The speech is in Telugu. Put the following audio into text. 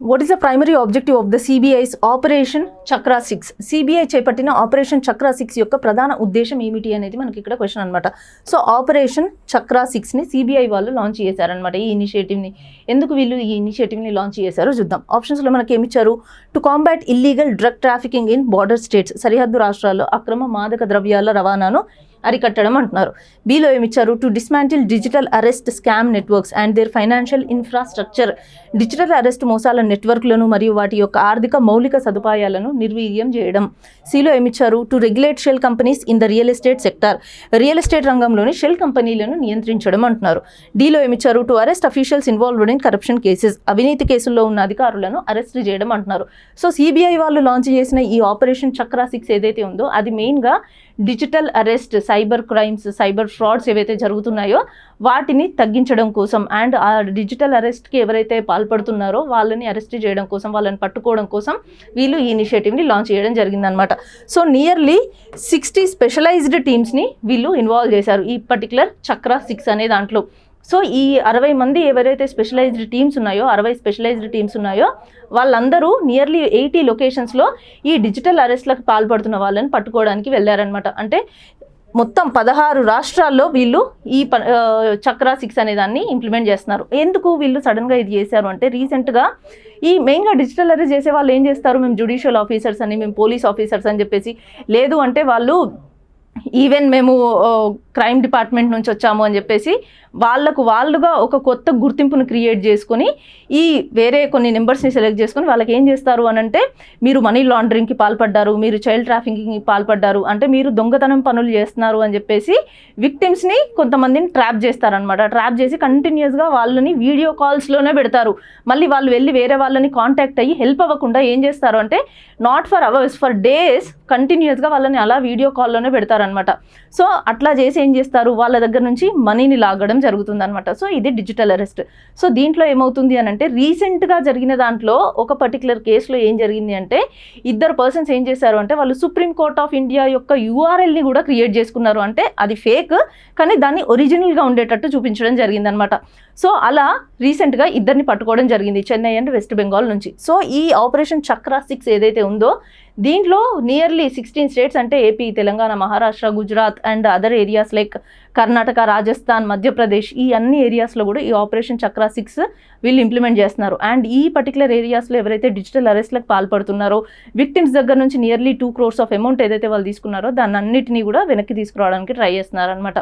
What is the primary objective of the CBI's operation Chakra 6? CBI చేపట్టిన ఆపరేషన్ చక్రా 6 యొక్క ప్రధాన ఉద్దేశం ఏమిటి అనేది మనకి ఇక్కడ క్వశ్చన్ అనమాట. సో ఆపరేషన్ చక్రా 6ని సిబిఐ వాళ్ళు లాంచ్ చేశారనమాట. ఈ ఇనిషియేటివ్ని ఎందుకు వీళ్ళు ఈ ఇనిషియేటివ్ని లాంచ్ చేశారో చూద్దాం. ఆప్షన్స్లో మనకి ఏమి ఇచ్చారు? To combat illegal drug trafficking in border states, సరిహద్దు రాష్ట్రాల్లో అక్రమ మాదక ద్రవ్యాల రవాణాను అరికట్టడం అంటున్నారు. బీలో ఏమిచ్చారు? To dismantle digital arrest scam networks and their financial infrastructure, digital arrest మోసాల నెట్వర్క్లను మరియు వాటి యొక్క ఆర్థిక మౌలిక సదుపాయాలను నిర్వీర్యం చేయడం. సిలో ఏమిచ్చారు? To regulate shell companies in the real estate sector, real estate రంగంలోని షెల్ కంపెనీలను నియంత్రించడం అంటున్నారు. డీలో ఏమిచ్చారు? To arrest officials involved in corruption cases, అవినీతి కేసుల్లో ఉన్న అధికారులను అరెస్ట్ చేయడం అంటున్నారు. సో సిబిఐ వాళ్ళు లాంచ్ చేసిన ఈ ఆపరేషన్ చక్రా 6 ఏదైతే ఉందో అది మెయిన్గా digital arrest, cyber crimes, cyber frauds ఏవైతే జరుగుతున్నాయో వాటిని తగ్గించడం కోసం అండ్ ఆ డిజిటల్ అరెస్ట్కి ఎవరైతే పాల్పడుతున్నారో వాళ్ళని అరెస్ట్ చేయడం కోసం, వాళ్ళని పట్టుకోవడం కోసం వీళ్ళు ఈ ఇనిషియేటివ్ని లాంచ్ చేయడం జరిగిందనమాట. సో నియర్లీ 60 స్పెషలైజ్డ్ టీమ్స్ని వీళ్ళు ఇన్వాల్వ్ చేశారు ఈ పర్టికులర్ చక్రా 6 అనే దాంట్లో. సో ఈ 60 మంది ఎవరైతే స్పెషలైజ్డ్ టీమ్స్ ఉన్నాయో, 60 స్పెషలైజ్డ్ టీమ్స్ ఉన్నాయో వాళ్ళందరూ నియర్లీ 80 లొకేషన్స్లో ఈ డిజిటల్ అరెస్ట్లకు పాల్పడుతున్న వాళ్ళని పట్టుకోవడానికి వెళ్ళారనమాట. అంటే మొత్తం 16 రాష్ట్రాల్లో వీళ్ళు ఈ చక్రా 6 అనే దాన్ని ఇంప్లిమెంట్ చేస్తున్నారు. ఎందుకు వీళ్ళు సడన్గా ఇది చేశారు అంటే, రీసెంట్గా ఈ మెయిన్గా డిజిటల్ అరెస్ట్ చేసే వాళ్ళు ఏం చేస్తారు? మేము జ్యుడిషియల్ ఆఫీసర్స్ అని, మేము పోలీస్ ఆఫీసర్స్ అని చెప్పేసి, లేదు అంటే వాళ్ళు ఈవెన్ మేము క్రైమ్ డిపార్ట్మెంట్ నుంచి వచ్చాము అని చెప్పేసి వాళ్ళుగా ఒక కొత్త గుర్తింపును క్రియేట్ చేసుకొని ఈ వేరే కొన్ని నెంబర్స్ని సెలెక్ట్ చేసుకొని వాళ్ళకి ఏం చేస్తారు అని అంటే, మీరు మనీ లాండరింగ్కి పాల్పడ్డారు, మీరు చైల్డ్ ట్రాఫికింగ్కి పాల్పడ్డారు, అంటే మీరు దొంగతనం పనులు చేస్తున్నారు అని చెప్పేసి విక్టిమ్స్ని కొంతమందిని ట్రాప్ చేస్తారనమాట. ట్రాప్ చేసి కంటిన్యూస్గా వాళ్ళని వీడియో కాల్స్లోనే పెడతారు. మళ్ళీ వాళ్ళు వెళ్ళి వేరే వాళ్ళని కాంటాక్ట్ అయ్యి హెల్ప్ అవ్వకుండా ఏం చేస్తారు అంటే, not for hours, for days కంటిన్యూస్గా వాళ్ళని అలా వీడియో కాల్లోనే పెడతారనమాట. సో అట్లా చేసి ఏం చేస్తారు? వాళ్ళ దగ్గర నుంచి మనీని లాగడం జరుగుతుంది అనమాట. సో ఇది డిజిటల్ అరెస్ట్. సో దీంట్లో ఏమవుతుంది అని అంటే, రీసెంట్గా జరిగిన దాంట్లో ఒక పర్టికులర్ కేసులో ఏం జరిగింది అంటే, 2 పర్సన్స్ ఏం చేశారు అంటే, వాళ్ళు సుప్రీం కోర్ట్ ఆఫ్ ఇండియా యొక్క URLని కూడా క్రియేట్ చేసుకున్నారు. అంటే అది ఫేక్ కానీ దాన్ని ఒరిజినల్గా ఉండేటట్టు చూపించడం జరిగిందనమాట. సో అలా రీసెంట్గా 2ని పట్టుకోవడం జరిగింది, చెన్నై అండ్ వెస్ట్ బెంగాల్ నుంచి. సో ఈ ఆపరేషన్ చక్రా 6 ఏదైతే ఉందో దీంట్లో నియర్లీ 16 స్టేట్స్ అంటే AP, Telangana, Maharashtra, Gujarat and other areas like Karnataka, Rajasthan, Madhya Pradesh, ఈ అన్ని ఏరియాస్లో కూడా ఈ ఆపరేషన్ చక్రా 6 వీళ్ళు ఇంప్లిమెంట్ చేస్తున్నారు. అండ్ ఈ పర్టికులర్ ఏరియాస్లో ఎవరైతే డిజిటల్ అరెస్ట్లకు పాల్పడుతున్నారో, విక్టిమ్స్ దగ్గర నుంచి నియర్లీ 2 crores ఆఫ్ అమౌంట్ ఏదైతే వాళ్ళు తీసుకున్నారో దాన్ని అన్నిటినీ కూడా వెనక్కి తీసుకురావడానికి ట్రై చేస్తున్నారు అనమాట.